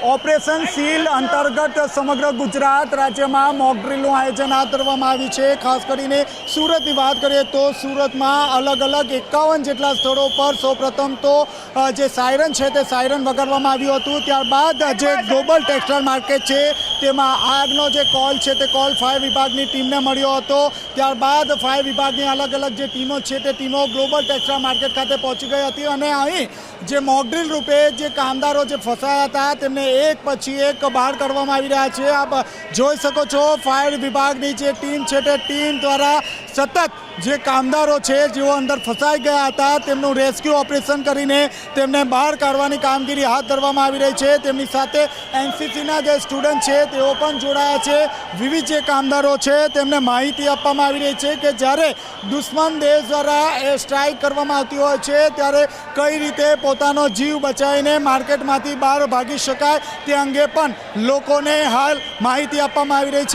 Operation seal અંતર્ગત સમગ્ર ગુજરાત રાજ્યમાં મોક ડ્રીલનું આયોજન હાથ ધરવામાં આવ્યું છે। ખાસ કરીને સુરતની વાત કરીએ તો સુરતમાં અલગ અલગ 51 જેટલા સ્થળો પર સૌપ્રથમ તો જે સાયરન છે તે સાયરન વગાડવામાં આવ્યું હતું। ત્યારબાદ જે ગ્લોબલ ટેક્સટાઇલ માર્કેટ છે તેમાં આગનો જે કોલ છે તે કોલ ફાયર વિભાગની ટીમને મળ્યો હતો। ત્યારબાદ ફાયર વિભાગની અલગ અલગ જે ટીમો છે તે ટીમો ગ્લોબલ ટેક્સટાઇલ માર્કેટ ખાતે પહોંચી ગઈ હતી અને અહીં જે મોક ડ્રીલ રૂપે જે કામદારો જે ફસાયા હતા તેમને એક પછી એક બહાર કાઢવામાં આવી રહ્યા છે। આપ જોઈ શકો છો ફાયર વિભાગની જે ટીમ છે તે ટીમ દ્વારા સતત જે કામદારો છે જેઓ અંદર ફસાઈ ગયા હતા તેમનું રેસ્ક્યુ ઓપરેશન કરીને તેમને બહાર કાઢવાની કામગીરી હાથ ધરવામાં આવી રહી છે। તેમની સાથે એનસીસીના જે સ્ટુડન્ટ છે તેઓ પણ જોડાયા છે। વિવિધ જે કામદારો છે તેમને માહિતી આપવામાં આવી રહી છે કે જ્યારે દુશ્મન દેશ દ્વારા એ સ્ટ્રાઇક કરવામાં આવતી હોય છે ત્યારે કઈ રીતે પોતાનો જીવ બચાવીને માર્કેટમાંથી બહાર ભાગી શકાય તે અંગે પણ લોકોને હાલ માહિતી આપવામાં આવી રહી છે।